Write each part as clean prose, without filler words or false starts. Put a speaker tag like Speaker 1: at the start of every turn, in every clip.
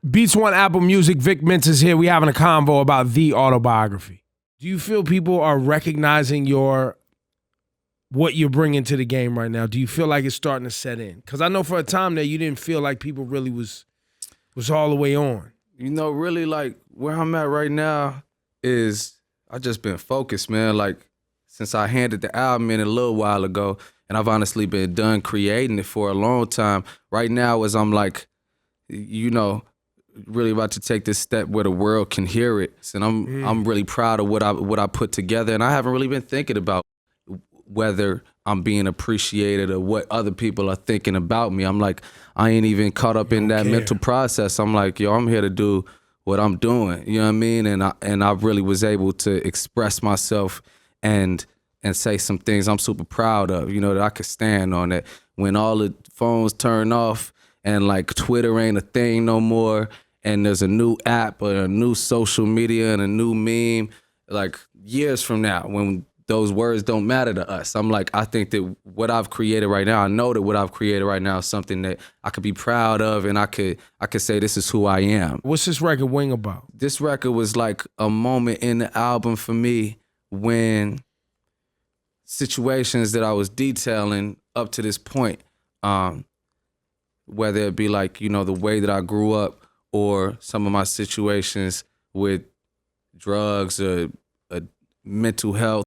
Speaker 1: Beats One Apple Music, Vic Mintz is here. We having a convo about the autobiography. Do you feel people are recognizing what you're bringing to the game right now? Do you feel like it's starting to set in? Because I know for a time there you didn't feel like people really was all the way on.
Speaker 2: You know, really like where I'm at right now is I just been focused, man. Like since I handed the album in a little while ago, and I've honestly been done creating it for a long time. Right now, as I'm like, you know, really about to take this step where the world can hear it, and I'm really proud of what I put together, and I haven't really been thinking about whether I'm being appreciated or what other people are thinking about me. I'm like, I ain't even caught up in that mental process. I'm like, yo, I'm here to do what I'm doing. You know what I mean? And I really was able to express myself and say some things I'm super proud of, you know, that I could stand on. That when all the phones turn off and like Twitter ain't a thing no more, and there's a new app or a new social media and a new meme, like years from now when those words don't matter to us, I'm like, I think that what I've created right now, I know that what I've created right now is something that I could be proud of, and I could say this is who I am.
Speaker 1: What's this record Wing about?
Speaker 2: This record was like a moment in the album for me when situations that I was detailing up to this point, whether it be like, you know, the way that I grew up or some of my situations with drugs or mental health,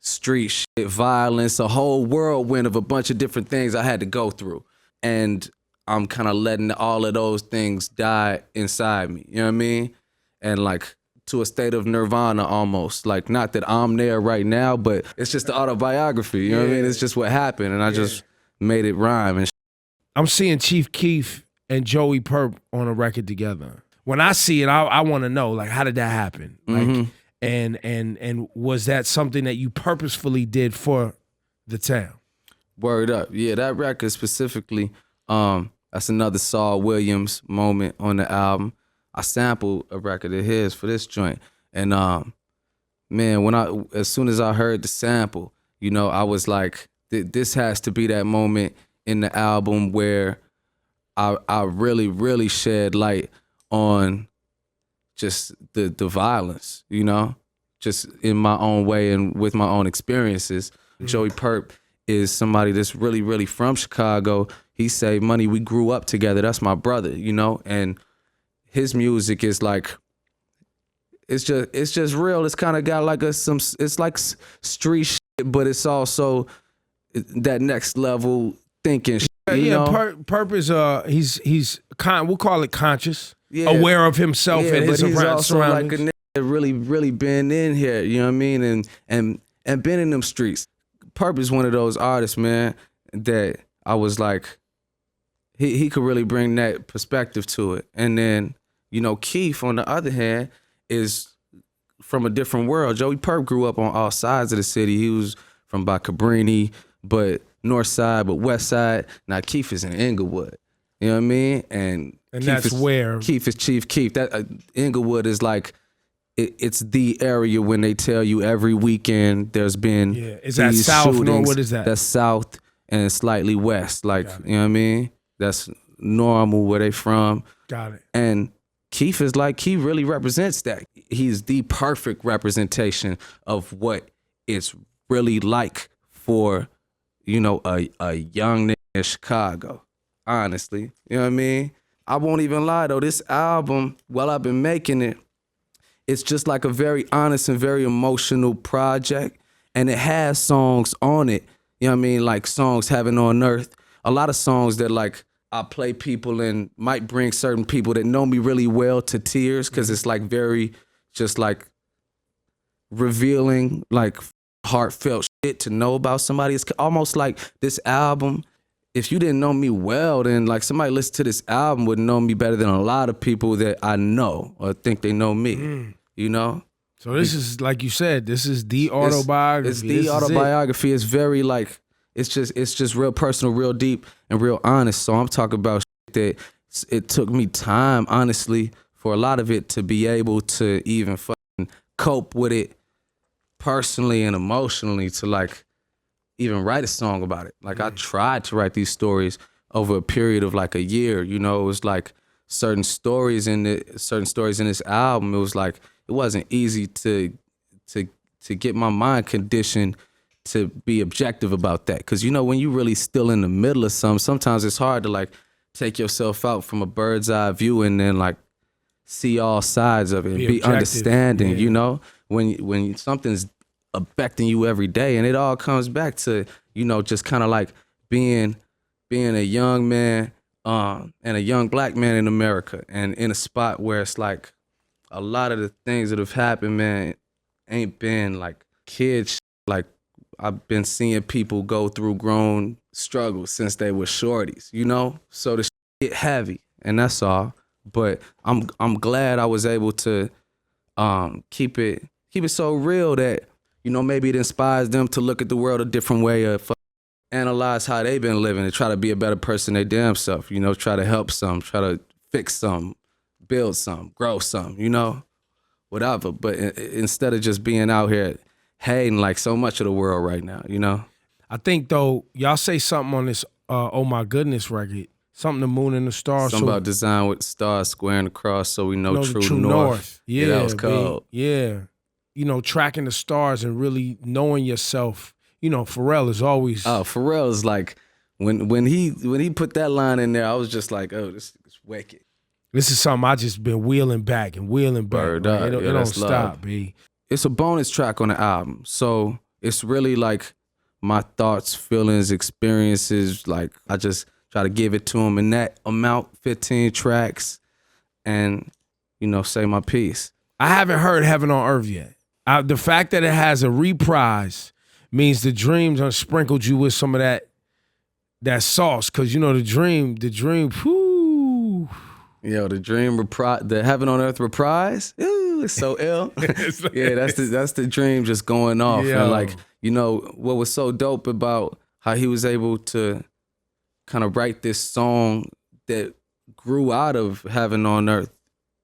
Speaker 2: street shit, violence, a whole whirlwind of a bunch of different things I had to go through. And I'm kind of letting all of those things die inside me, you know what I mean? And like to a state of nirvana almost. Like, not that I'm there right now, but it's just the autobiography, you know what I mean? It's just what happened, and I just made it rhyme. And
Speaker 1: I'm seeing Chief Keef and Joey Purp on a record together. When I see it, I want to know, like, how did that happen? Like, and was that something that you purposefully did for the town?
Speaker 2: Word up. Yeah, that record specifically, that's another Saul Williams moment on the album. I sampled a record of his for this joint. And man, as soon as I heard the sample, you know, I was like, this has to be that moment in the album where I really, really shed light on just the violence, you know, just in my own way and with my own experiences. Joey Purp is somebody that's really, really from Chicago. He say, Money, we grew up together. That's my brother, you know? And his music is like, it's just real. It's kind of got like it's like street shit, but it's also that next level thinking shit, you know?
Speaker 1: Purp is, we'll call it conscious. Aware of himself and his
Speaker 2: but he's also
Speaker 1: surroundings.
Speaker 2: like a nigga that really, really been in here, you know what I mean? And been in them streets. Purp is one of those artists, man, that I was like, he could really bring that perspective to it. And then, you know, Keef, on the other hand, is from a different world. Joey Purp grew up on all sides of the city. He was from by Cabrini, but north side, but west side. Now Keef is in Inglewood. You know what I mean? And
Speaker 1: that's where
Speaker 2: Keef is Chief Keef. That Inglewood is like, it's the area when they tell you every weekend there's been
Speaker 1: is that south? No, what is that?
Speaker 2: That's south and slightly west. Like, you know what I mean? That's normal where they from.
Speaker 1: Got it.
Speaker 2: And Keef is like, he really represents that. He's the perfect representation of what it's really like for, you know, a young nigga in Chicago. Honestly, you know what I mean? I won't even lie though, this album, while I've been making it, it's just like a very honest and very emotional project. And it has songs on it, you know what I mean? Like songs Heaven on Earth. A lot of songs that like I play people and might bring certain people that know me really well to tears, because it's like very just like revealing, like heartfelt shit to know about somebody. It's almost like this album, if you didn't know me well, then like somebody listen to this album would know me better than a lot of people that I know or think they know me, you know?
Speaker 1: So this is, like you said, this is the autobiography.
Speaker 2: It's the autobiography. It's very like, it's just real personal, real deep, and real honest. So I'm talking about shit that it took me time, honestly, for a lot of it to be able to even fucking cope with it personally and emotionally, to like even write a song about it. Like I tried to write these stories over a period of like a year, you know. It was like certain stories in this album. It was like it wasn't easy to get my mind conditioned to be objective about that. Cause you know, when you really still in the middle of something, sometimes it's hard to like take yourself out from a bird's eye view and then like see all sides of it and be understanding, you know, when something's affecting you every day. And it all comes back to, you know, just kind of like being a young man and a young black man in America, and in a spot where it's like a lot of the things that have happened, man, ain't been like kids. Like I've been seeing people go through grown struggles since they were shorties, you know? So the get heavy, and that's all. But I'm glad I was able to keep it so real that, you know, maybe it inspires them to look at the world a different way, analyze how they've been living and try to be a better person they damn self, you know, try to help some, try to fix some, build some, grow some, you know, whatever. But instead of just being out here hating like so much of the world right now, you know?
Speaker 1: I think, though, y'all say something on this Oh My Goodness record, something the moon and the stars.
Speaker 2: Something about design with stars squaring across so we know true north.
Speaker 1: Yeah,
Speaker 2: that was cold.
Speaker 1: Yeah. You know, tracking the stars and really knowing yourself. You know, Pharrell is always...
Speaker 2: Oh, Pharrell is like, when he put that line in there, I was just like, oh, this is wicked.
Speaker 1: This is something I just been wheeling back and wheeling back.
Speaker 2: Word
Speaker 1: Right?
Speaker 2: up.
Speaker 1: It don't stop, B.
Speaker 2: It's a bonus track on the album. So it's really like my thoughts, feelings, experiences. Like I just try to give it to him in that amount, 15 tracks, and, you know, say my piece.
Speaker 1: I haven't heard Heaven on Earth yet. The fact that it has a reprise means the Dream done sprinkled you with some of that sauce. Cause you know the Dream, whoo.
Speaker 2: Yo, the Heaven on Earth reprise, ooh, it's so ill. Yeah, that's the Dream just going off.
Speaker 1: Yo.
Speaker 2: And like, you know, what was so dope about how he was able to kind of write this song that grew out of Heaven on Earth.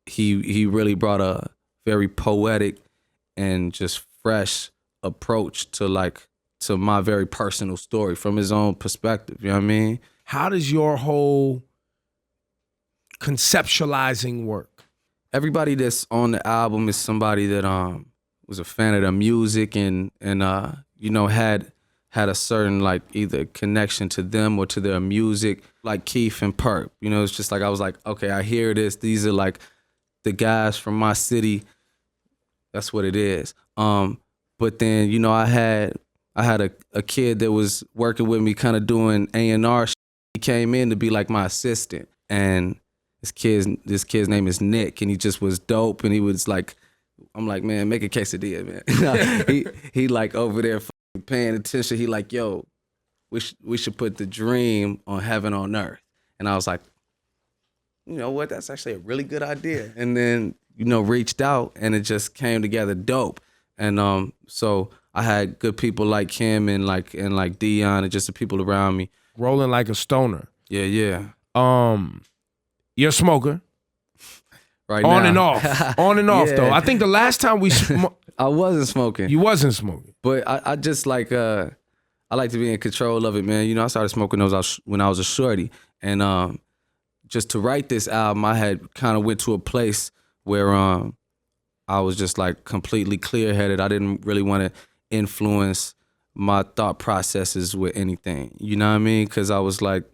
Speaker 2: He really brought a very poetic and just fresh approach to my very personal story from his own perspective. You know what I mean?
Speaker 1: How does your whole conceptualizing work?
Speaker 2: Everybody that's on the album is somebody that was a fan of the music and you know, had a certain like either connection to them or to their music, like Keith and Perp. You know, it's just like I was like, okay, I hear this. These are like the guys from my city. That's what it is. But then, you know, I had a kid that was working with me, kind of doing A&R. He came in to be like my assistant, and this kid's name is Nick, and he just was dope. And he was like, I'm like, man, make a quesadilla, man. he like over there paying attention. He like, yo, we should put the Dream on Heaven on Earth. And I was like, you know what? That's actually a really good idea. And then, you know, reached out, and it just came together dope. And so I had good people like him and like Dion and just the people around me.
Speaker 1: Rolling like a stoner.
Speaker 2: Yeah.
Speaker 1: You're a smoker.
Speaker 2: Right
Speaker 1: on
Speaker 2: now.
Speaker 1: And off. On and off,
Speaker 2: Yeah.
Speaker 1: though. I think the last time
Speaker 2: I wasn't smoking.
Speaker 1: You wasn't smoking.
Speaker 2: But I just like, I like to be in control of it, man. You know, I started smoking when I was a shorty. And just to write this album, I had kind of went to a place where I was just like completely clear-headed. I didn't really want to influence my thought processes with anything. You know what I mean? Because I was like,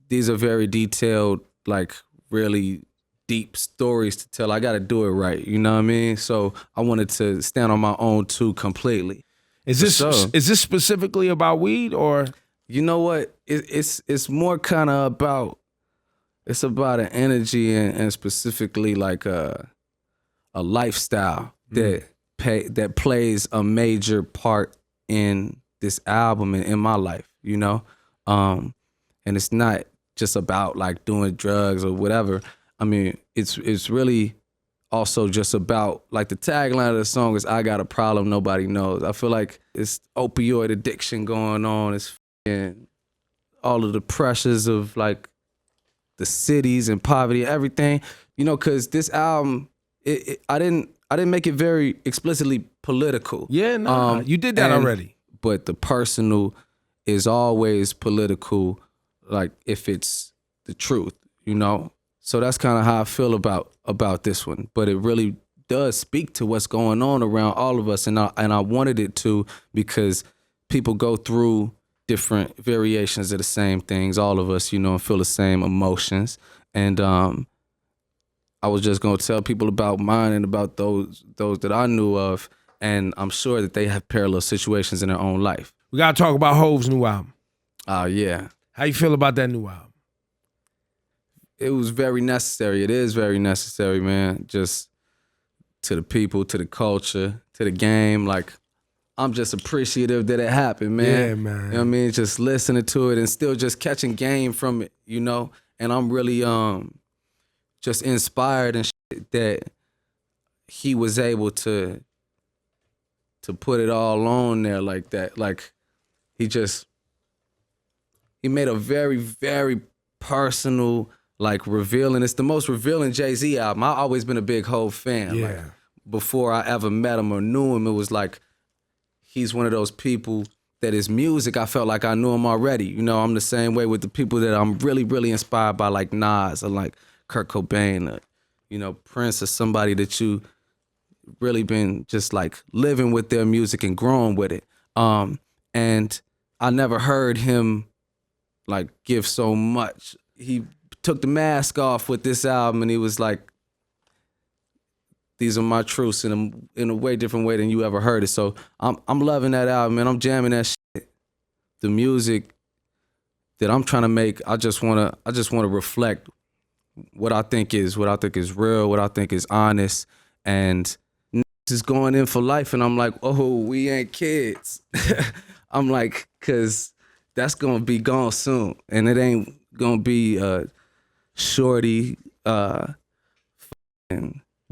Speaker 2: these are very detailed, like really deep stories to tell. I got to do it right. You know what I mean? So I wanted to stand on my own too completely.
Speaker 1: Is this specifically about weed or?
Speaker 2: You know what? It's more kind of about, it's about an energy and specifically like a lifestyle that plays a major part in this album and in my life, you know? And it's not just about like doing drugs or whatever. I mean, it's really also just about, like the tagline of the song is, I got a problem nobody knows. I feel like it's opioid addiction going on. It's all of the pressures of like the cities and poverty, everything, you know, cause this album, I didn't make it very explicitly political.
Speaker 1: Yeah, no, you did that already.
Speaker 2: But the personal is always political, like if it's the truth, you know? So that's kind of how I feel about this one. But it really does speak to what's going on around all of us, and I wanted it to, because people go through different variations of the same things, all of us, and feel the same emotions. And I was just gonna tell people about mine and about those that I knew of, and I'm sure that they have parallel situations in their own life.
Speaker 1: We gotta talk about Hov's new album.
Speaker 2: Yeah.
Speaker 1: How you feel about that new album?
Speaker 2: It was very necessary. It is very necessary, man. Just to the people, to the culture, to the game. Like, I'm just appreciative that it happened, man.
Speaker 1: Yeah, man.
Speaker 2: You know what I mean? Just listening to it and still just catching game from it, And I'm really just inspired and shit that he was able to put it all on there like that. Like, he made a very, very personal, like, revealing. It's the most revealing Jay-Z album. I've always been a big Hov fan.
Speaker 1: Yeah.
Speaker 2: Like, before I ever met him or knew him, it was like he's one of those people that his music, I felt like I knew him already. I'm the same way with the people that I'm really, really inspired by, like Nas or like Kurt Cobain or, Prince, or somebody that you really been just like living with their music and growing with it. And I never heard him like give so much. He took the mask off with this album, and he was like, these are my truths in a way different way than you ever heard it. So I'm loving that album, and I'm jamming that shit. The music that I'm trying to make, I just wanna reflect what I think is real, what I think is honest, and just going in for life. And I'm like, oh, we ain't kids. I'm like, cause that's gonna be gone soon, and it ain't gonna be a shorty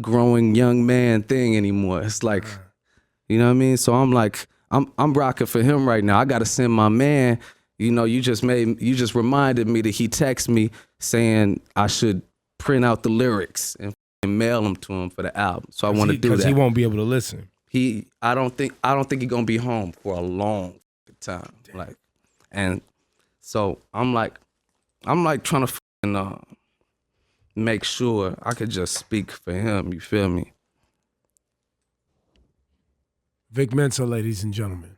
Speaker 2: growing young man thing anymore. It's like, you know what I mean? So I'm like, I'm rocking for him right now. I gotta send my man, you just reminded me that he texted me saying I should print out the lyrics and mail them to him for the album. So I want to do that.
Speaker 1: Because he won't be able to listen.
Speaker 2: I don't think he's gonna be home for a long time. Damn. Like, and so I'm like trying to make sure I could just speak for him. You feel me?
Speaker 1: Vic Mensa, ladies and gentlemen.